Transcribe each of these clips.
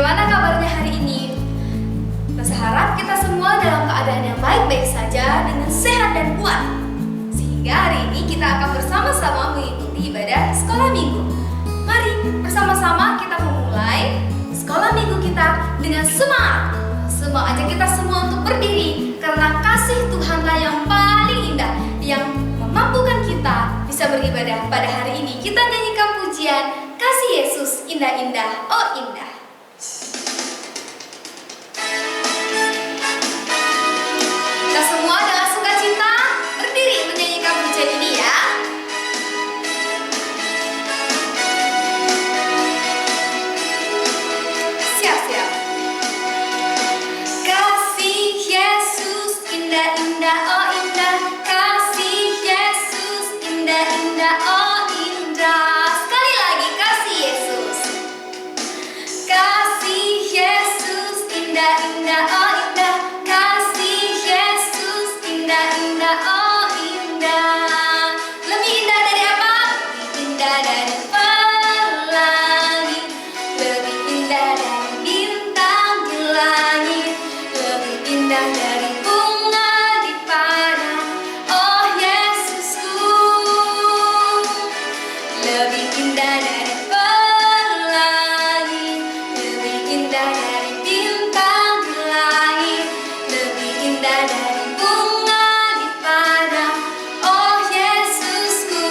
bagaimana kabarnya hari ini? Saya harap kita semua dalam keadaan yang baik-baik saja dengan sehat dan kuat. Sehingga hari ini kita akan bersama-sama mengikuti ibadah sekolah minggu. Mari bersama-sama kita memulai sekolah minggu kita dengan semangat. Semua ajak kita semua untuk berdiri karena kasih Tuhanlah yang paling indah yang memampukan kita bisa beribadah pada hari ini. Kita nyanyikan pujian Kasih Yesus indah-indah, oh indah. Kita semua dengan sukacita berdiri menyanyikan pujian ini ya. Siap-siap. Kasih Yesus indah-indah, oh indah. Kasih Yesus indah-indah, oh indah. Sekali lagi, kasih Yesus. Kasih Yesus indah-indah, oh indah. Kasih Yesus indah-indah, oh indah. Lebih indah dari apa? Lebih indah dari pelangi, lebih indah dari bintang di langit, lebih indah dari bunga di padang. Oh Yesusku, lebih indah dari pelangi, lebih indah dari bintang di langit, lebih indah dari bunga di padang. Oh Yesusku,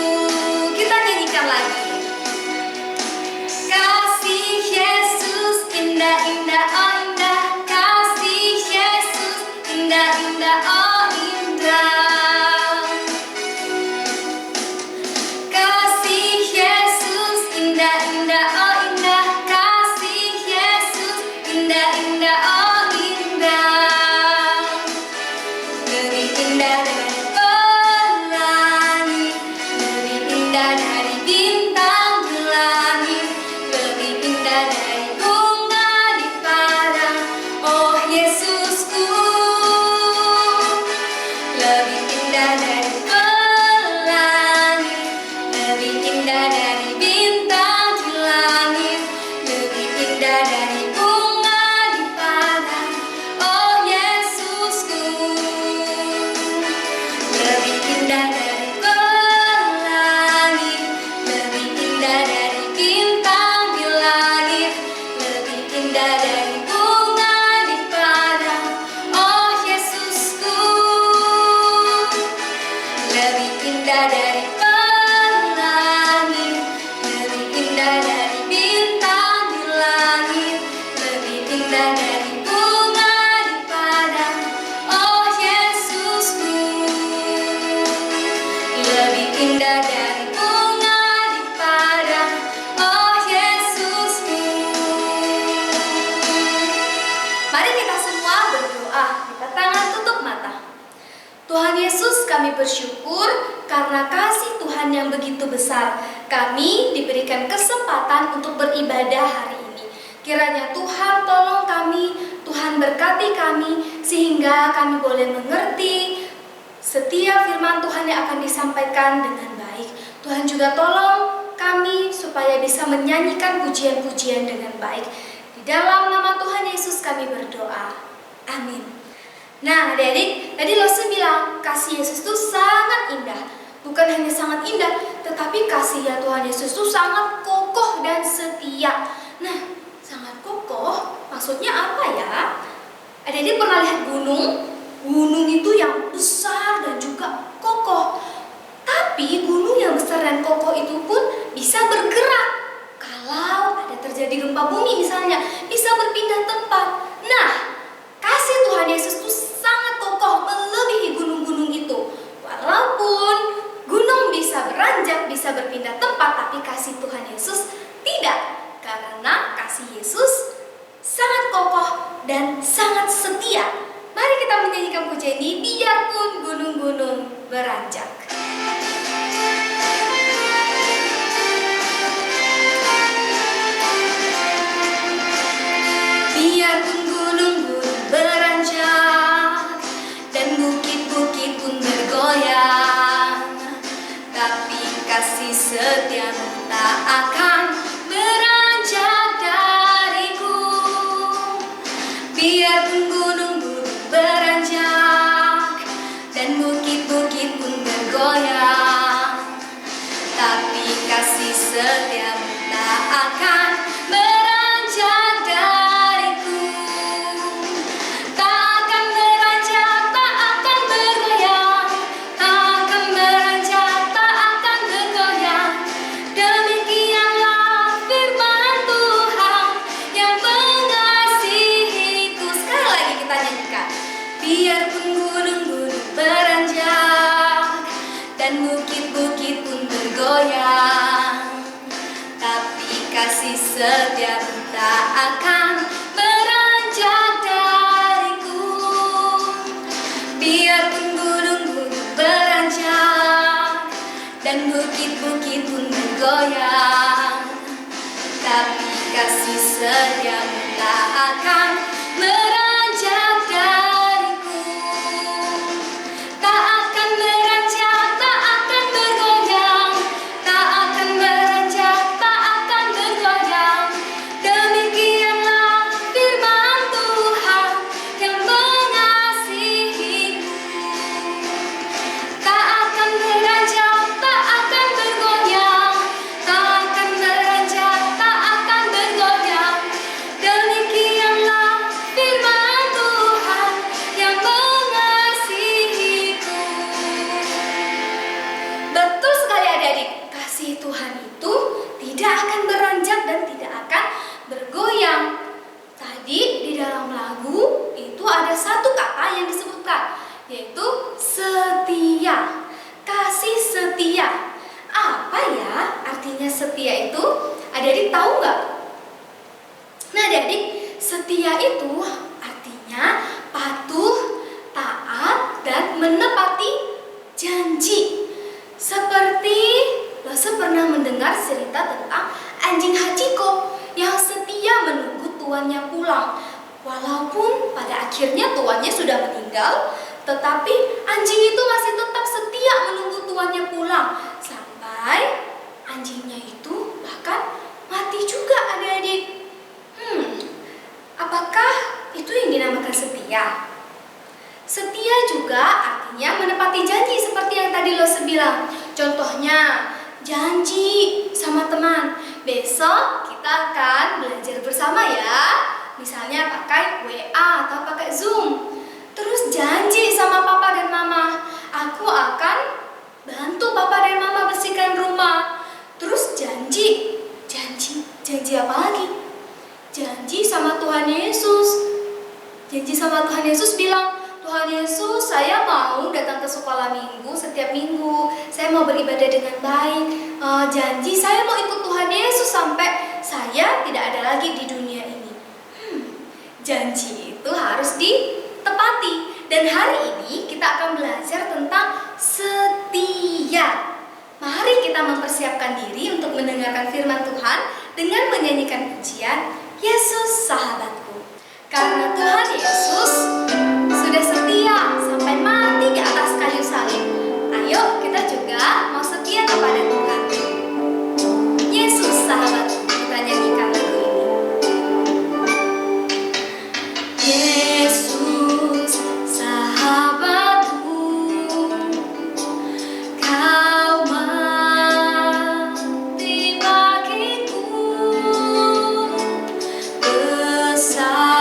kita nyanyikan lagi. Kasih Yesus indah-indah, oh indah. Kasih Yesus indah-indah, oh indah. Kasih Yesus indah-indah, oh indah. Kasih Yesus indah-indah, oh indah. Lebih indah dari pelangi, lebih indah dari bintang di langit, lebih indah dari bunga di padang. Oh Yesusku, lebih indah dari pelangi, lebih indah dari bintang di langit, lebih indah dari bunga di padang. Oh Yesusku, lebih indah dari pelangi, lebih indah dari bintang di langit, lebih indah dari bunga di padang. Oh Yesusku, lebih indah dari pelangi, lebih indah dari bintang di langit, lebih indah dari bunga di padang. Oh Yesusku, lebih indah dari bunga di padang. Oh Yesusku. Mari kita semua berdoa, kita tangan tutup mata. Tuhan Yesus, kami bersyukur karena kasih Tuhan yang begitu besar. Kami diberikan kesempatan untuk beribadah hari ini. Kiranya Tuhan tolong kami, Tuhan berkati kami, sehingga kami boleh mengerti setiap firman Tuhan yang akan disampaikan dengan baik. Tuhan juga tolong kami supaya bisa menyanyikan pujian-pujian dengan baik. Di dalam nama Tuhan Yesus kami berdoa. Amin. Nah adik-adik, tadi Lose bilang kasih Yesus itu sangat indah. Bukan hanya sangat indah, tetapi kasih Tuhan Yesus itu sangat kokoh dan setia. Nah, sangat kokoh maksudnya apa ya? Adik-adik pernah lihat gunung? Gunung itu yang besar dan juga kokoh. Tapi gunung yang besar dan kokoh itu pun bisa bergerak. Kalau ada terjadi gempa bumi misalnya, bisa berpindah tempat. Nah, kasih Tuhan Yesus itu sangat kokoh melebihi gunung-gunung itu. Walaupun gunung bisa beranjak, bisa berpindah tempat, tapi kasih Tuhan Yesus tidak. Karena kasih Yesus sangat kokoh dan sangat setia. Mari kita menyanyikan pujian ini, biarpun gunung-gunung beranjak. Biarpun gunung-gunung beranjak dan bukit-bukit pun bergoyang, tapi kasih setiamu tak akan beranjak dariku. akan beranjak dariku. Tak akan beranjak, tak akan bergoyang. Tak akan beranjak, tak akan bergoyang. Demikianlah firman Tuhan yang mengasihiku. Sekali lagi kita nyanyikan. Biarpun gunung-gunung beranjak dan bukit-bukit pun bergoyang, tapi kasih setiamu tak akan beranjak dariku. Biarpun gunung-gunung beranjak dan bukit-bukit pun bergoyang, tapi kasih setiamu tak akan beranjak dariku. Tak akan beranjak, tak akan bergoyang. Tak akan beranjak, tak akan bergoyang. Demikianlah firman Tuhan yang mengasihiku. Tak akan beranjak, tak akan bergoyang. Tak akan beranjak, tak akan bergoyang. Demikianlah firman Tuhan yang mengasihiku. Betul sekali adik-adik, kasih Tuhan itu tidak akan beranjak dan tidak akan bergoyang. Tadi di dalam lagu itu ada satu kata yang disebutkan, yaitu setia. Kasih setia. Apa ya artinya setia itu? Adik-adik tahu nggak? Nah adik-adik, setia itu artinya patuh, taat, dan menepati janji. Seperti Lose pernah mendengar cerita tentang anjing Hachiko yang setia menunggu tuannya pulang. Walaupun pada akhirnya tuannya sudah meninggal, tetapi anjing itu masih tetap setia menunggu tuannya pulang. Sampai anjingnya itu bahkan mati juga adik-adik. Apakah itu yang dinamakan setia? Setia juga artinya menepati janji seperti yang tadi Lose bilang. Contohnya, janji sama teman, besok kita akan belajar bersama ya. Misalnya pakai WA atau pakai Zoom. Terus janji sama papa dan mama, aku akan bantu papa dan mama bersihkan rumah. Terus janji apa lagi? Janji sama Tuhan Yesus. Janji sama Tuhan Yesus bilang, Tuhan Yesus, saya mau datang ke sekolah minggu setiap minggu. Saya mau beribadah dengan baik. Janji saya mau ikut Tuhan Yesus sampai saya tidak ada lagi di dunia ini. Janji itu harus ditepati. Dan hari ini kita akan belajar tentang setia. Mari kita mempersiapkan diri untuk mendengarkan firman Tuhan dengan menyanyikan pujian Yesus Sahabatku. Karena Tuhan Yesus sudah setia sampai mati di atas kayu salib, ayo kita juga mau setia kepada Tuhan. Yesus Sahabatku, kita nyanyikan lagu ini. Yesus sahabatku, kau mati bagiku, besarlah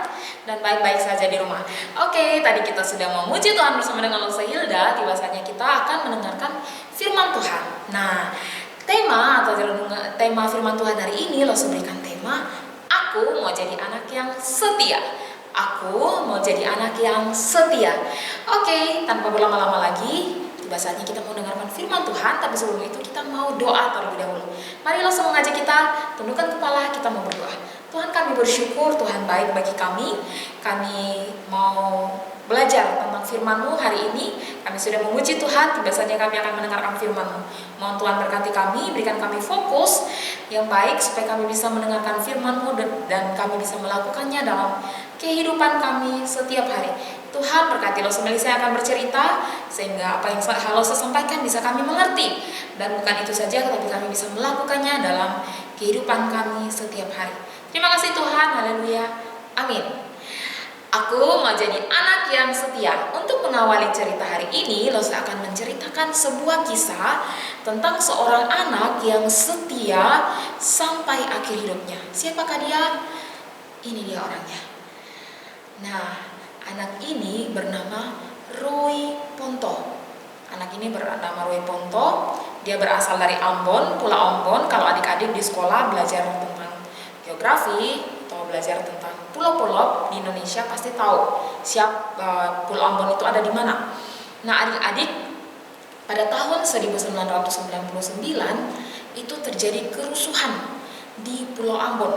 sehat dan baik-baik saja di rumah. Oke, tadi kita sudah memuji Tuhan bersama dengan Losa Hilda. Tiba saatnya kita akan mendengarkan firman Tuhan. Nah, tema firman Tuhan hari ini Losa berikan tema, aku mau jadi anak yang setia. Aku mau jadi anak yang setia. Oke, tanpa berlama-lama lagi, tiba saatnya kita mau dengarkan firman Tuhan. Tapi sebelum itu kita mau doa terlebih dahulu. Mari Losa mengajak kita tundukkan kepala, kita mau berdoa. Tuhan, kami bersyukur Tuhan baik bagi kami. Kami mau belajar tentang firman-Mu hari ini. Kami sudah memuji Tuhan, tiba saja kami akan mendengarkan firman-Mu. Mohon Tuhan berkati kami, berikan kami fokus yang baik supaya kami bisa mendengarkan firman-Mu dan kami bisa melakukannya dalam kehidupan kami setiap hari. Tuhan berkati Losa Melisa akan bercerita sehingga apa yang Losa sampaikan bisa kami mengerti, dan bukan itu saja tetapi kami bisa melakukannya dalam kehidupan kami setiap hari. Terima kasih Tuhan, haleluya, amin. Aku mau jadi anak yang setia. Untuk mengawali cerita hari ini, Losa akan menceritakan sebuah kisah tentang seorang anak yang setia sampai akhir hidupnya. Siapakah dia? Ini dia orangnya. Nah, anak ini bernama Roy Ponto. Anak ini bernama Roy Ponto. Dia berasal dari Ambon, Pulau Ambon. Kalau adik-adik di sekolah belajar tentang geografi atau belajar tentang pulau-pulau di Indonesia pasti tahu Pulau Ambon itu ada di mana. Nah, adik-adik, pada tahun 1999 itu terjadi kerusuhan di Pulau Ambon.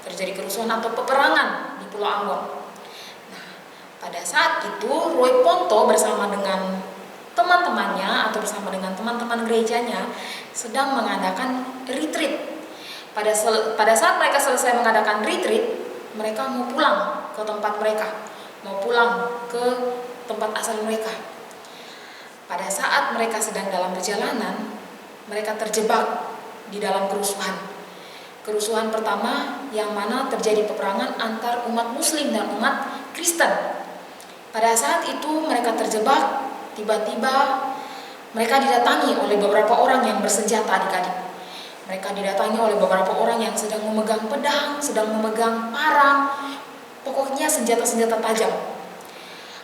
Terjadi kerusuhan atau peperangan di Pulau Ambon. Nah, pada saat itu Roy Ponto bersama dengan teman-temannya atau bersama dengan teman-teman gerejanya sedang mengadakan retreat. Pada saat mereka selesai mengadakan retreat, mereka mau pulang ke tempat mereka, mau pulang ke tempat asal mereka. Pada saat mereka sedang dalam perjalanan, mereka terjebak di dalam kerusuhan. Kerusuhan pertama yang mana terjadi peperangan antar umat Muslim dan umat Kristen. Pada saat itu mereka terjebak, tiba-tiba mereka didatangi oleh beberapa orang yang bersenjata, adik-adik. Mereka didatangi oleh beberapa orang yang sedang memegang pedang, sedang memegang parang, pokoknya senjata-senjata tajam.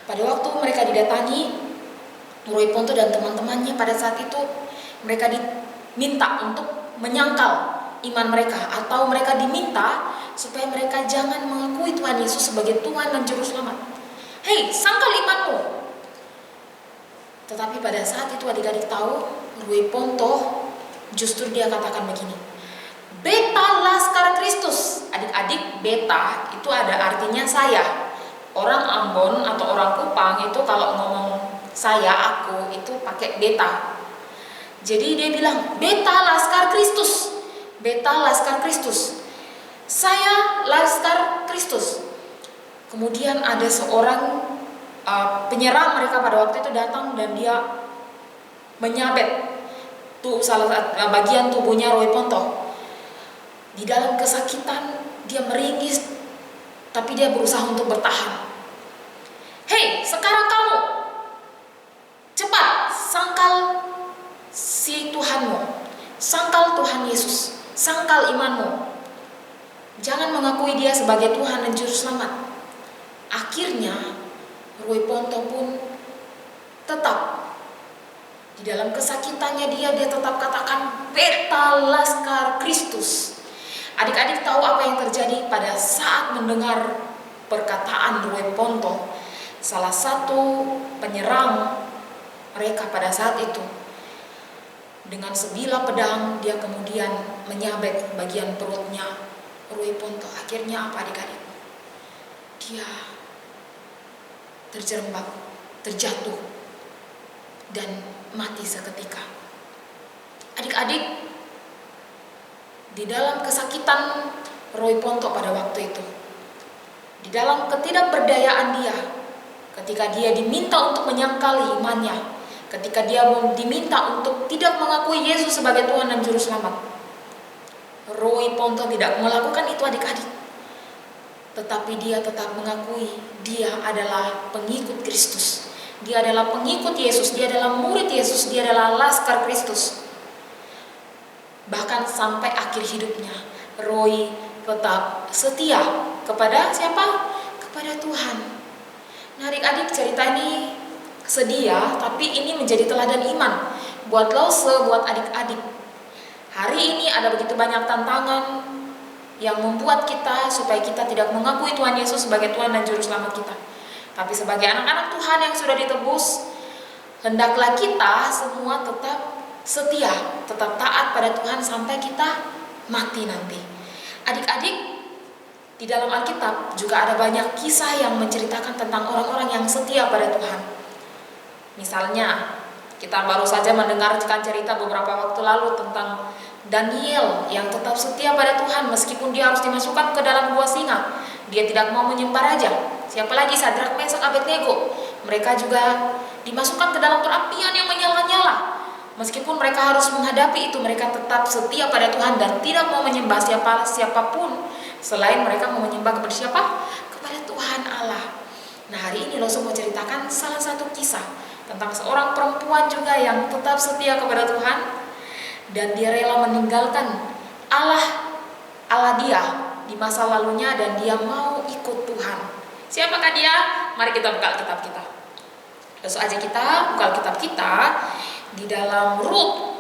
Pada waktu mereka didatangi, Roy Ponto dan teman-temannya pada saat itu mereka diminta untuk menyangkal iman mereka, atau mereka diminta supaya mereka jangan mengakui Tuhan Yesus sebagai Tuhan dan Juru Selamat. Hei, sangkal imanmu. Tetapi pada saat itu adik-adik tahu, Roy Ponto justru dia katakan begini, Beta Laskar Kristus. Adik-adik, beta itu ada artinya saya. Orang Ambon atau orang Kupang itu kalau ngomong saya, aku, itu pakai beta. Jadi dia bilang, Beta Laskar Kristus. Beta Laskar Kristus. Saya Laskar Kristus. Kemudian ada seorang penyerang mereka pada waktu itu datang dan dia menyabet salah satu bagian tubuhnya Roy Ponto. Di dalam kesakitan dia meringis, tapi dia berusaha untuk bertahan. Hei, sekarang kamu cepat sangkal si Tuhanmu, sangkal Tuhan Yesus, sangkal imanmu. Jangan mengakui dia sebagai Tuhan dan Juru Selamat. Akhirnya Roy Ponto pun tetap di dalam kesakitannya dia tetap katakan Beta Laskar Kristus. Adik-adik tahu apa yang terjadi pada saat mendengar perkataan Roy Ponto? Salah satu penyerang mereka pada saat itu dengan sebilah pedang dia kemudian menyabet bagian perutnya Roy Ponto. Akhirnya apa adik-adik? Dia terjerembab, terjatuh dan mati seketika. Adik-adik, di dalam kesakitan Roy Ponto pada waktu itu, di dalam ketidakberdayaan dia, ketika dia diminta untuk menyangkali imannya, ketika dia diminta untuk tidak mengakui Yesus sebagai Tuhan dan Juru Selamat, Roy Ponto tidak melakukan itu adik-adik. Tetapi dia tetap mengakui dia adalah pengikut Kristus. Dia adalah pengikut Yesus, dia adalah murid Yesus, dia adalah Laskar Kristus. Bahkan sampai akhir hidupnya, Roy tetap setia kepada siapa? oleh Tuhan. Nah adik-adik, cerita ini sedih ya, tapi ini menjadi teladan iman buat Lause, buat adik-adik. Hari ini ada begitu banyak tantangan yang membuat kita supaya kita tidak mengakui Tuhan Yesus sebagai Tuhan dan Juru Selamat kita. Tapi sebagai anak-anak Tuhan yang sudah ditebus, hendaklah kita semua tetap setia, tetap taat pada Tuhan sampai kita mati nanti. Adik-adik, di dalam Alkitab juga ada banyak kisah yang menceritakan tentang orang-orang yang setia pada Tuhan. Misalnya, kita baru saja mendengarkan cerita beberapa waktu lalu tentang Daniel yang tetap setia pada Tuhan meskipun dia harus dimasukkan ke dalam gua singa. Dia tidak mau menyembah raja. Siapa lagi? Sadrak, Mesak, Abednego. Mereka juga dimasukkan ke dalam perapian yang menyala-nyala. Meskipun mereka harus menghadapi itu, mereka tetap setia pada Tuhan dan tidak mau menyembah siapapun selain mereka mau menyembah kepada siapa? Kepada Tuhan Allah. Nah hari ini Lause mau ceritakan salah satu kisah tentang seorang perempuan juga yang tetap setia kepada Tuhan dan dia rela meninggalkan Allah dia di masa lalunya dan dia mau ikut Tuhan. Siapakah dia? Mari kita buka Alkitab kita. Langsung aja kita buka Alkitab kita di dalam Rut.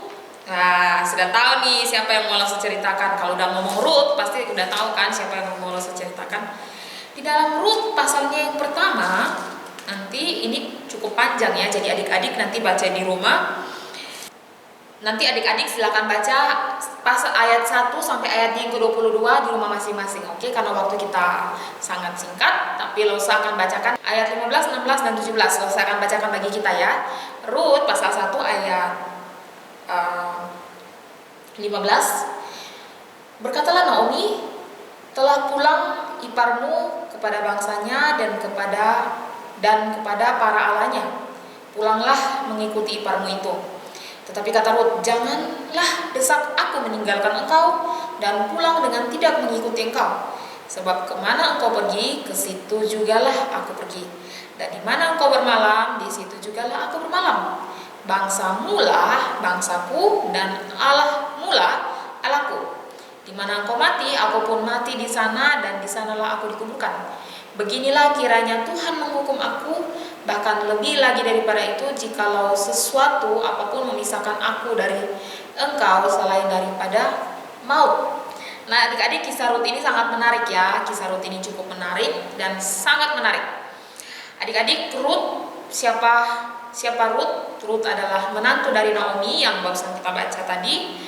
Nah, sudah tahu nih siapa yang mau langsung ceritakan. Kalau udah ngomong Rut, pasti udah tahu kan siapa yang mau langsung ceritakan. Di dalam Rut pasalnya yang pertama, nanti ini cukup panjang ya, jadi adik-adik nanti baca di rumah. Nanti adik-adik silakan baca pas ayat 1 sampai ayatnya yang ke-22 di rumah masing-masing. Oke, karena waktu kita sangat singkat, tapi Lause akan bacakan ayat 15, 16 dan 17. Lause akan bacakan bagi kita ya. Rut pasal 1 ayat 15. Berkatalah Naomi, telah pulang iparmu kepada bangsanya dan kepada para allahnya. Pulanglah mengikuti iparmu itu. Tetapi kata Rut, janganlah desak aku meninggalkan engkau dan pulang dengan tidak mengikuti engkau. Sebab kemana engkau pergi, ke situ jugalah aku pergi. Dan di mana engkau bermalam, di situ jugalah aku bermalam. Bangsamu lah bangsaku dan Allahmu lah Allahku. Di mana engkau mati, aku pun mati di sana dan di sanalah aku dikuburkan. Beginilah kiranya Tuhan menghukum aku, bahkan lebih lagi daripada itu, jikalau sesuatu apapun memisahkan aku dari engkau selain daripada maut. Nah adik-adik, kisah Rut ini sangat menarik ya. Kisah Rut ini cukup menarik dan sangat menarik. Adik-adik, Rut siapa Rut? Rut adalah menantu dari Naomi yang barusan kita baca tadi.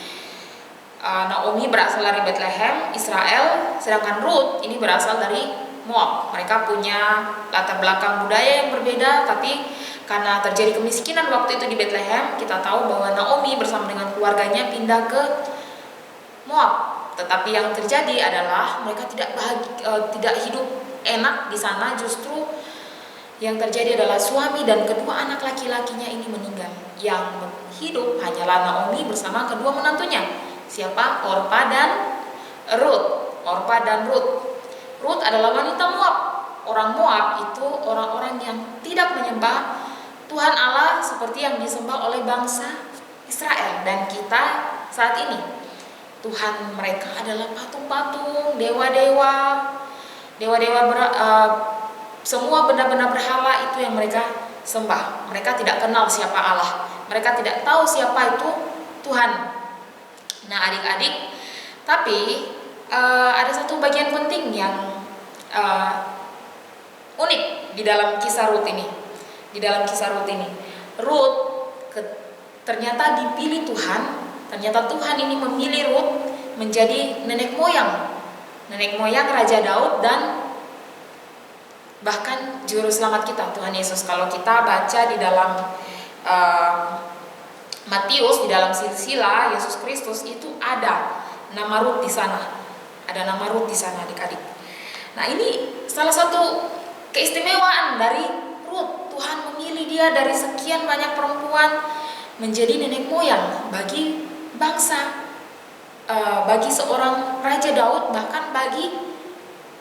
Naomi berasal dari Bethlehem, Israel, sedangkan Rut ini berasal dari Moab. Mereka punya latar belakang budaya yang berbeda, tapi karena terjadi kemiskinan waktu itu di Bethlehem, kita tahu bahwa Naomi bersama dengan keluarganya pindah ke Moab. Tetapi yang terjadi adalah mereka tidak hidup enak di sana, justru yang terjadi adalah suami dan kedua anak laki-lakinya ini meninggal. Yang hidup hanyalah Naomi bersama kedua menantunya. Siapa? Orpa dan Rut. Orpa dan Rut. Rut adalah wanita Moab. Orang Moab itu orang-orang yang tidak menyembah Tuhan Allah seperti yang disembah oleh bangsa Israel. Dan kita saat ini, Tuhan mereka adalah patung-patung, dewa-dewa, semua benda-benda berhala itu yang mereka sembah. Mereka tidak kenal siapa Allah. Mereka tidak tahu siapa itu Tuhan. Nah adik-adik, tapi ada satu bagian penting yang unik di dalam kisah Rut ini. Rut ternyata dipilih Tuhan. Ternyata Tuhan ini memilih Rut menjadi nenek moyang Raja Daud dan bahkan juru selamat kita, Tuhan Yesus. Kalau kita baca di dalam Matius, di dalam silsilah Yesus Kristus itu ada nama Rut di sana. Ada nama Rut di sana, adik-adik. Nah, ini salah satu keistimewaan dari Rut. Tuhan memilih dia dari sekian banyak perempuan menjadi nenek moyang bagi bangsa, bagi seorang Raja Daud, bahkan bagi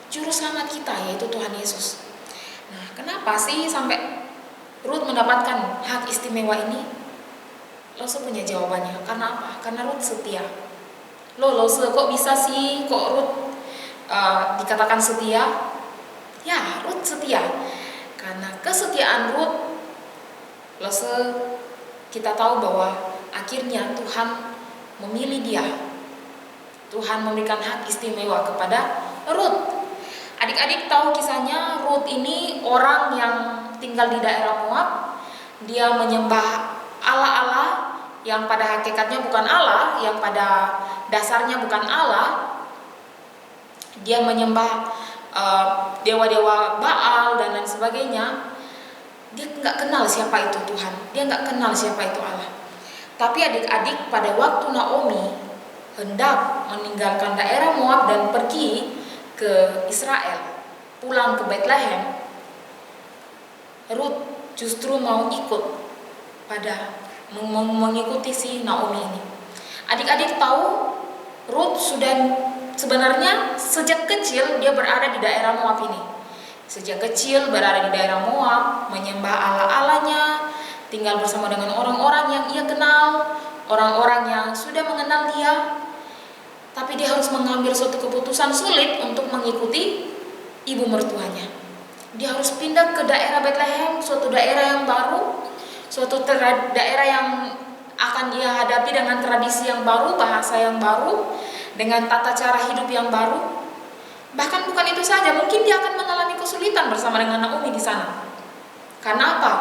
juru selamat kita, yaitu Tuhan Yesus. Nah, kenapa sih sampai Rut mendapatkan hak istimewa ini? Lause punya jawabannya. Karena apa? Karena Rut setia. Lause, kok bisa sih kok Rut dikatakan setia? Ya, Rut setia. Karena kesetiaan Rut, kita tahu bahwa akhirnya Tuhan memilih dia. Tuhan memberikan hak istimewa kepada Rut. Adik-adik tahu kisahnya, Rut ini orang yang tinggal di daerah Moab. Dia menyembah Allah-Allah yang pada hakikatnya bukan Allah, yang pada dasarnya bukan Allah. Dia menyembah dewa-dewa Baal dan lain sebagainya. Dia nggak kenal siapa itu Tuhan, dia nggak kenal siapa itu Allah. Tapi adik-adik, pada waktu Naomi hendak meninggalkan daerah Moab dan pergi ke Israel, pulang ke Bethlehem, Rut justru mau ikut mengikuti si Naomi ini. Adik-adik tahu, Rut sudah sebenarnya sejak kecil dia berada di daerah Moab ini. Sejak kecil berada di daerah Moab, menyembah Allah-Allahnya, tinggal bersama dengan orang-orang yang ia kenal, orang-orang yang sudah mengenal dia. Tapi dia harus mengambil suatu keputusan sulit untuk mengikuti ibu mertuanya. Dia harus pindah ke daerah Bethlehem, suatu daerah yang baru, suatu daerah yang akan dia hadapi dengan tradisi yang baru, bahasa yang baru, dengan tata cara hidup yang baru. Bahkan bukan itu saja, mungkin dia akan mengalami kesulitan bersama dengan Naomi di sana. Karena apa?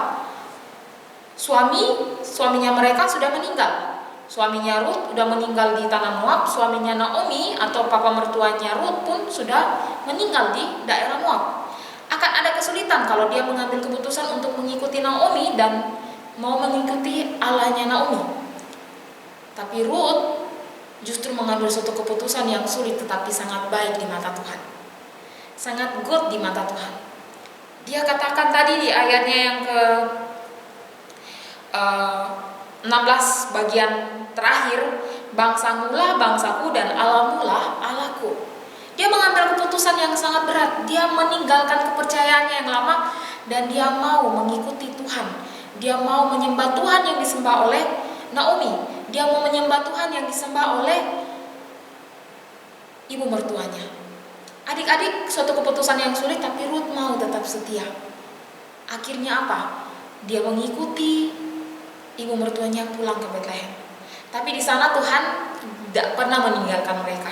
Suaminya mereka sudah meninggal. Suaminya Rut sudah meninggal di tanah Moab. Suaminya Naomi atau papa mertuanya Rut pun sudah meninggal di daerah Moab. Akan ada kesulitan kalau dia mengambil keputusan untuk mengikuti Naomi dan mau mengikuti Allahnya Naomi. Tapi Rut justru mengambil suatu keputusan yang sulit tetapi sangat baik di mata Tuhan. Sangat good di mata Tuhan. Dia katakan tadi di ayatnya yang ke 16 bagian terakhir, bangsamulah bangsaku dan Allahmulah Allahku. Dia mengambil keputusan yang sangat berat. Dia meninggalkan kepercayaannya yang lama dan dia mau mengikuti Tuhan. Dia mau menyembah Tuhan yang disembah oleh Naomi. Dia mau menyembah Tuhan yang disembah oleh ibu mertuanya. Adik-adik, suatu keputusan yang sulit, tapi Rut mau tetap setia. Akhirnya apa? Dia mengikuti ibu mertuanya pulang ke Bethlehem. Tapi di sana Tuhan tidak pernah meninggalkan mereka.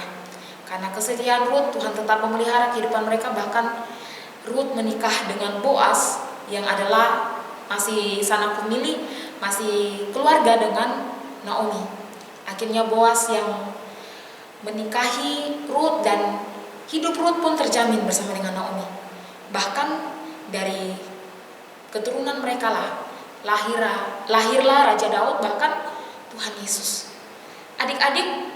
Karena kesetiaan Rut, Tuhan tetap memelihara kehidupan mereka. Bahkan Rut menikah dengan Boaz yang adalah masih sanak famili, masih keluarga dengan Naomi. Akhirnya Boaz yang menikahi Rut dan hidup Rut pun terjamin bersama dengan Naomi. Bahkan dari keturunan mereka lahirlah Raja Daud, bahkan Tuhan Yesus. Adik-adik,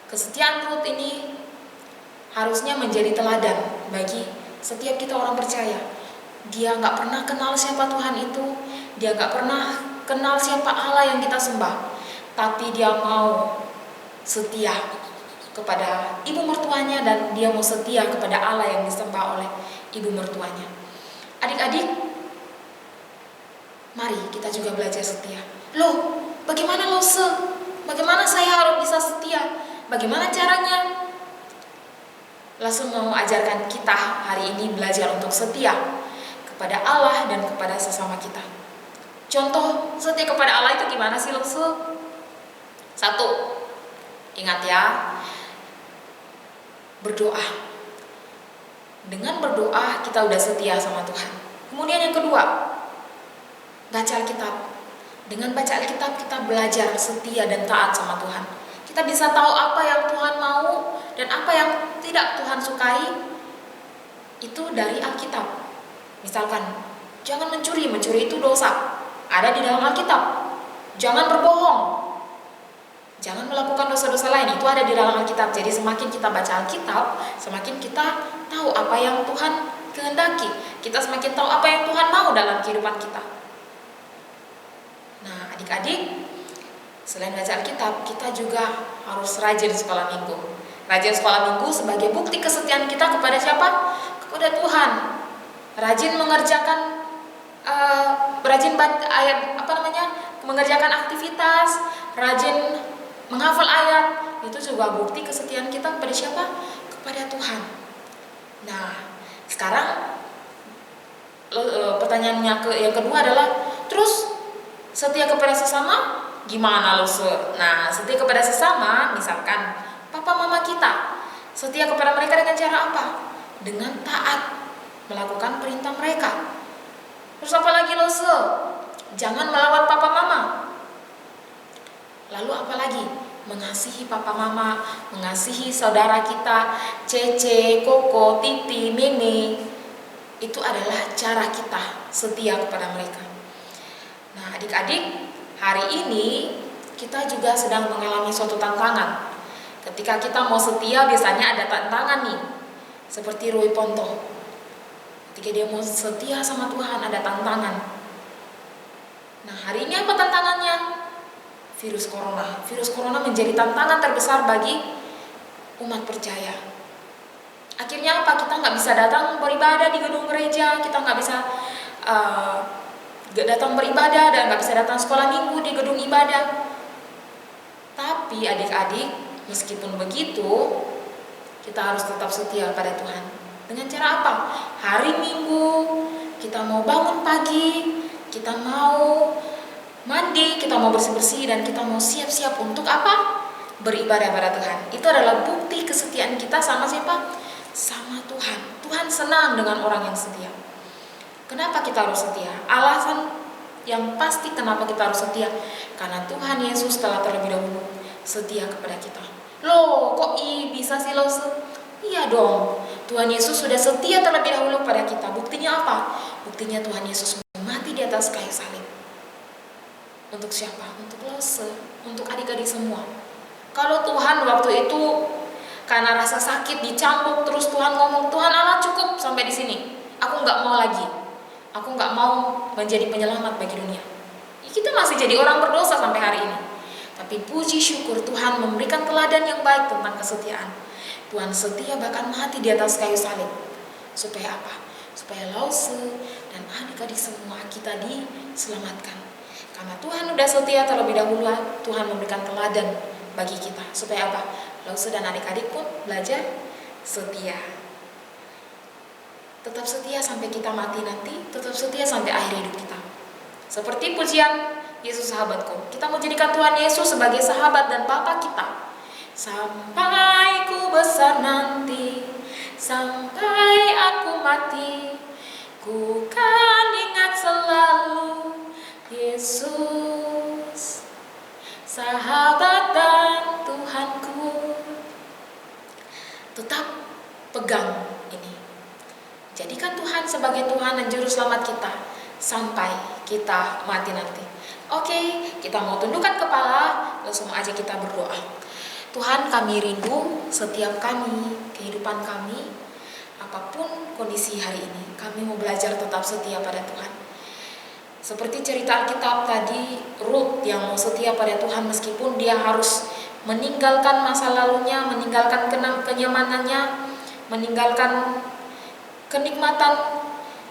kesetiaan Rut ini harusnya menjadi teladan bagi setiap kita orang percaya. Dia nggak pernah kenal siapa Tuhan itu, dia nggak pernah kenal siapa Allah yang kita sembah, tapi dia mau setia kepada ibu mertuanya dan dia mau setia kepada Allah yang disembah oleh ibu mertuanya. Adik-adik, mari kita juga belajar setia. Loh, bagaimana bagaimana saya harus bisa setia? Bagaimana caranya? Langsung mau ajarkan kita hari ini belajar untuk setia kepada Allah dan kepada sesama kita. Contoh setia kepada Allah itu gimana sih, Satu, ingat ya, berdoa. Dengan berdoa kita udah setia sama Tuhan. Kemudian yang kedua, baca Alkitab. Dengan baca Alkitab kita belajar setia dan taat sama Tuhan. Kita bisa tahu apa yang Tuhan mau dan apa yang tidak Tuhan sukai. Itu dari Alkitab. Misalkan, jangan mencuri itu dosa. Ada di dalam Alkitab. Jangan berbohong, jangan melakukan dosa-dosa lain, itu ada di dalam Alkitab. Jadi semakin kita baca Alkitab, semakin kita tahu apa yang Tuhan kehendaki. Kita semakin tahu apa yang Tuhan mau dalam kehidupan kita. Nah, adik-adik, selain baca Alkitab, kita juga harus rajin sekolah minggu. Rajin sekolah minggu sebagai bukti kesetiaan kita kepada siapa? Kepada Tuhan. Rajin mengerjakan mengerjakan aktivitas, rajin menghafal ayat, itu juga bukti kesetiaan kita kepada siapa? Kepada Tuhan. Nah, Sekarang pertanyaannya yang kedua adalah, terus setia kepada sesama gimana lo, Nah, setia kepada sesama, misalkan papa mama kita, setia kepada mereka dengan cara apa? Dengan taat, melakukan perintah mereka. Terus apa lagi lo, Jangan melawan papa mama. Lalu apa lagi? Mengasihi papa mama, mengasihi saudara kita, Cece, Koko, Titi, Mimi. Itu adalah cara kita setia kepada mereka. Nah, adik-adik, hari ini kita juga sedang mengalami suatu tantangan. Ketika kita mau setia, biasanya ada tantangan nih. Seperti Roy Ponto. Ketika dia mau setia sama Tuhan, ada tantangan. Nah, hari ini apa tantangannya? Virus corona. Virus corona menjadi tantangan terbesar bagi umat percaya. Akhirnya apa? Kita nggak bisa datang beribadah di gedung gereja, kita nggak bisa datang beribadah dan nggak bisa datang sekolah minggu di gedung ibadah. Tapi adik-adik, meskipun begitu, kita harus tetap setia pada Tuhan. Dengan cara apa? Hari Minggu kita mau bangun pagi, kita mau mandi, kita mau bersih-bersih, dan kita mau siap-siap untuk apa? Beribadah pada Tuhan. Itu adalah bukti kesetiaan kita sama siapa? Sama Tuhan. Tuhan senang dengan orang yang setia. Kenapa kita harus setia? Alasan yang pasti kenapa kita harus setia, karena Tuhan Yesus telah terlebih dahulu setia kepada kita. Loh, kok bisa sih lo? Iya dong, Tuhan Yesus sudah setia terlebih dahulu pada kita. Buktinya apa? Buktinya Tuhan Yesus mati di atas kayu salib. Untuk siapa? Untuk lo, untuk adik-adik semua. Kalau Tuhan waktu itu karena rasa sakit dicambuk, terus Tuhan ngomong, Tuhan Allah cukup sampai di sini, aku nggak mau lagi, aku nggak mau menjadi penyelamat bagi dunia. Kita masih jadi orang berdosa sampai hari ini. Tapi puji syukur Tuhan memberikan teladan yang baik tentang kesetiaan. Tuhan setia bahkan mati di atas kayu salib. Supaya apa? Supaya Lause dan adik-adik semua kita diselamatkan. Karena Tuhan udah setia terlebih dahulu, Tuhan memberikan teladan bagi kita. Supaya apa? Lause dan adik-adik pun belajar setia. Tetap setia sampai kita mati nanti, tetap setia sampai akhir hidup kita. Seperti pujian Yesus sahabatku, kita mau jadikan Tuhan Yesus sebagai sahabat dan Bapa kita. Sampai ku besar nanti, sampai aku mati, ku kan ingat selalu Yesus, sahabat dan Tuhanku. Tetap pegang ini. Jadikan Tuhan sebagai Tuhan dan Juru Selamat kita sampai kita mati nanti. Oke, kita mau tundukkan kepala, langsung aja kita berdoa. Tuhan, kami rindu setiap kami, kehidupan kami, apapun kondisi hari ini, kami mau belajar tetap setia pada Tuhan. Seperti cerita Alkitab tadi, Ruth yang mau setia pada Tuhan meskipun dia harus meninggalkan masa lalunya, meninggalkan kenyamanannya, meninggalkan kenikmatan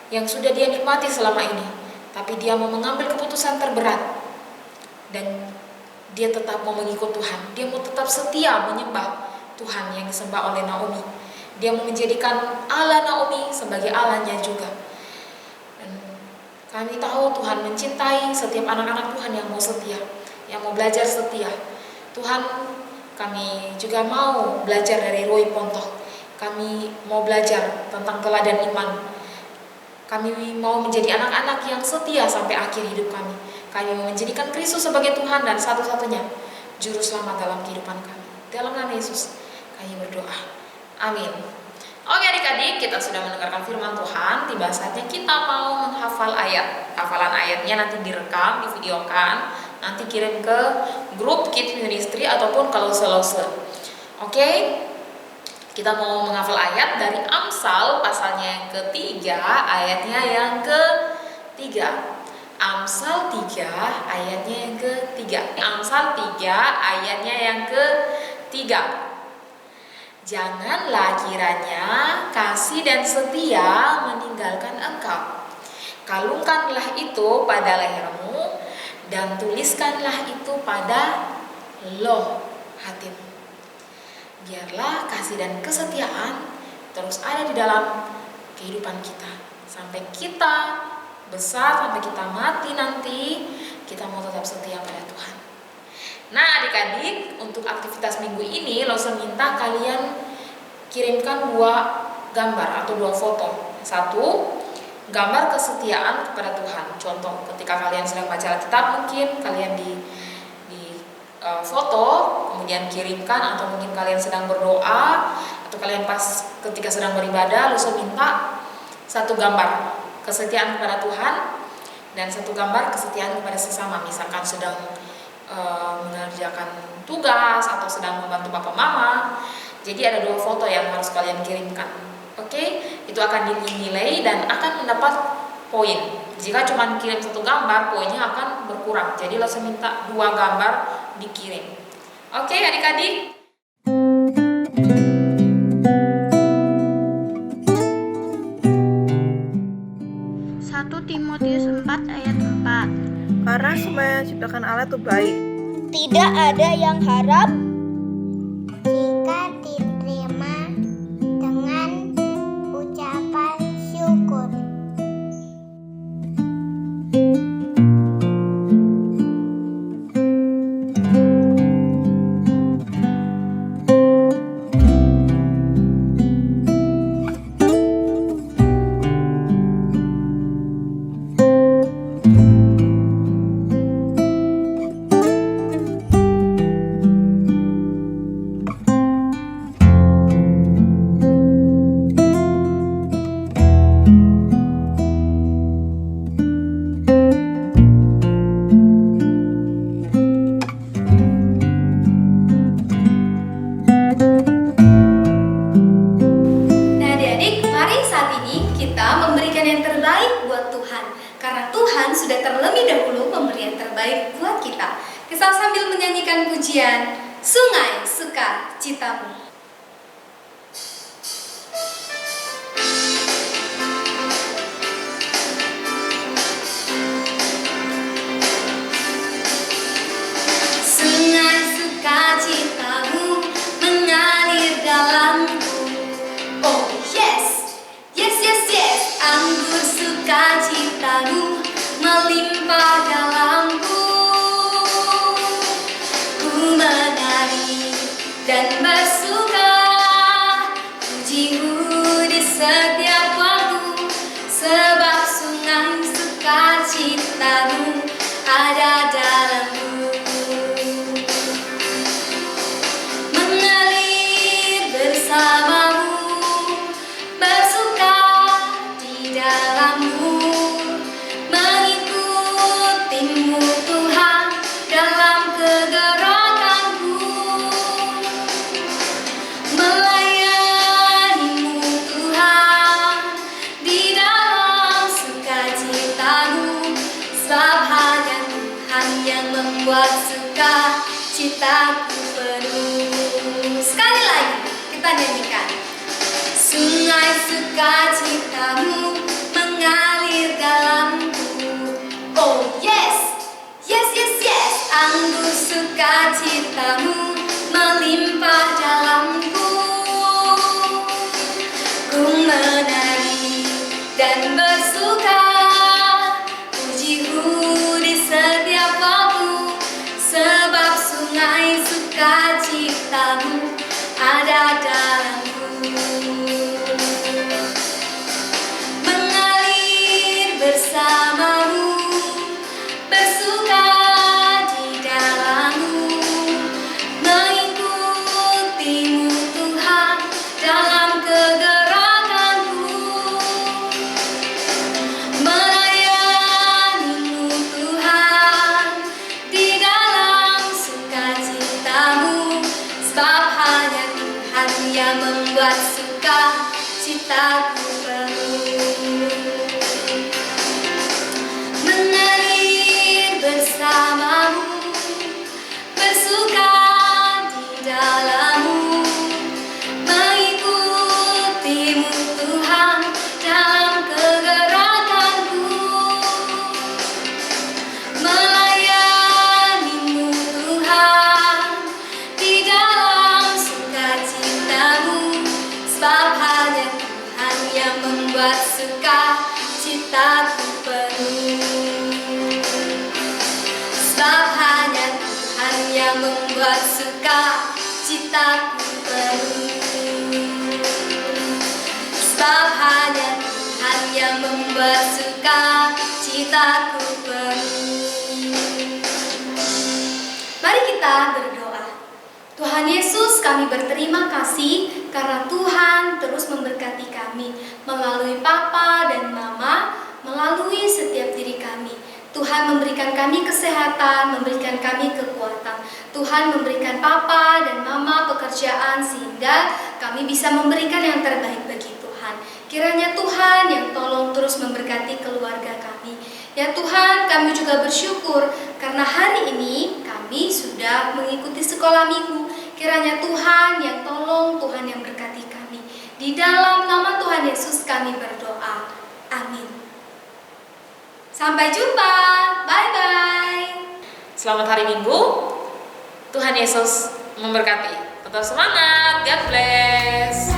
yang sudah dia nikmati selama ini. Tapi dia mau mengambil keputusan terberat dan dia tetap mau mengikut Tuhan. Dia mau tetap setia menyembah Tuhan yang disembah oleh Naomi. Dia mau menjadikan Allah Naomi sebagai Allahnya juga. Dan kami tahu Tuhan mencintai setiap anak-anak Tuhan yang mau setia, yang mau belajar setia. Tuhan, kami juga mau belajar dari Roy Ponto. Kami mau belajar tentang teladan iman. Kami mau menjadi anak-anak yang setia sampai akhir hidup kami. Kami mau menjadikan Kristus sebagai Tuhan dan satu-satunya Juru Selamat dalam kehidupan kami. Dalam nama Yesus kami berdoa. Amin. Oke adik-adik, kita sudah mendengarkan firman Tuhan. Tiba saatnya kita mau menghafal ayat. Hafalan ayatnya nanti direkam, divideokan, nanti kirim ke grup Kids Ministry ataupun ke Lause. Oke? Kita mau menghafal ayat dari Amsal pasalnya yang ketiga, ayatnya yang ketiga. Amsal 3 ayatnya yang ketiga. Amsal 3 ayatnya yang ketiga. Janganlah kiranya kasih dan setia meninggalkan engkau. Kalungkanlah itu pada lehermu dan tuliskanlah itu pada loh hatimu. Biarlah kasih dan kesetiaan terus ada di dalam kehidupan kita. Sampai kita besar, sampai kita mati nanti, kita mau tetap setia pada Tuhan. Nah adik-adik, untuk aktivitas minggu ini Lause minta kalian kirimkan 2 gambar atau 2 foto. 1, gambar kesetiaan kepada Tuhan. Contoh, ketika kalian sedang baca Alkitab, mungkin kalian di foto, kemudian kirimkan, atau mungkin kalian sedang berdoa, atau kalian pas ketika sedang beribadah, Lause minta 1 gambar kesetiaan kepada Tuhan dan 1 gambar kesetiaan kepada sesama. Misalkan sedang mengerjakan tugas atau sedang membantu papa mama. Jadi ada 2 foto yang harus kalian kirimkan. Oke, itu akan dinilai dan akan mendapat poin. Jika cuma kirim 1 gambar, poinnya akan berkurang. Jadi Lause minta 2 gambar dikirim. Oke adik-adik. 1 Timotius 4 ayat 4. Karena semua yang diciptakan Allah itu baik. Tidak ada yang harap jika diterima dengan ucapan syukur. Sudah terlebih dahulu memberi yang terbaik buat kita. Kita sambil menyanyikan pujian Sungai Sukacitamu. Sungai sukacitamu mengalir dalamku. Oh yes, yes, yes, yes. Anggur sukacitamu melimpah dalamku. Ku menari dan bersuka, pujimu di setiap waktu, sebab sungai sukacitamu ada dalamku. Mengalir bersamamu, bersuka di dalammu, mengikutimu Tuhan dalam kegerakanku, melayanimu Tuhan di dalam sukacitamu, sebab hanya Tuhan yang membuat sukacitaku penuh. Sekali lagi kita nyanyikan. Sungai sukacitamu mengalir dalamku. Oh yes, yes, yes, yes. Anggur sukacitamu melimpah dalamku. Ku menari dan bersuka, pujimu di setiap waktu, sebab sungai sukacitamu ada dalamku. Mengalir bersamamu, bersuka di dalammu, mengikutimu Tuhan dalam kegerakanku, melayanimu Tuhan di dalam sukacitamu, sebab hanya Tuhan yang membuat sukacitaku penuh. Mengalir bersamamu, bersuka di dalammu, mengikutimu Tuhan dalam kegerakanku, melayanimu Tuhan di dalam sukacitamu, sebab hanya Tuhan yang citaku penuh. Sebab hanya Tuhan yang membuat suka citaku penuh. Sebab hanya Tuhan yang membuat suka citaku penuh. Mari kita berdoa. Tuhan Yesus, kami berterima kasih karena Tuhan terus memberkati kami melalui Papa dan Mama, melalui setiap diri kami. Tuhan memberikan kami kesehatan, memberikan kami kekuatan. Tuhan memberikan Papa dan Mama pekerjaan sehingga kami bisa memberikan yang terbaik bagi Tuhan. Kiranya Tuhan yang tolong terus memberkati keluarga kami. Ya Tuhan, kami juga bersyukur karena hari ini kami sudah mengikuti sekolah minggu. Kiranya Tuhan yang tolong, Tuhan yang berkati kami. Di dalam nama Tuhan Yesus kami berdoa. Amin. Sampai jumpa. Bye-bye. Selamat hari Minggu. Tuhan Yesus memberkati. Tetap semangat. God bless.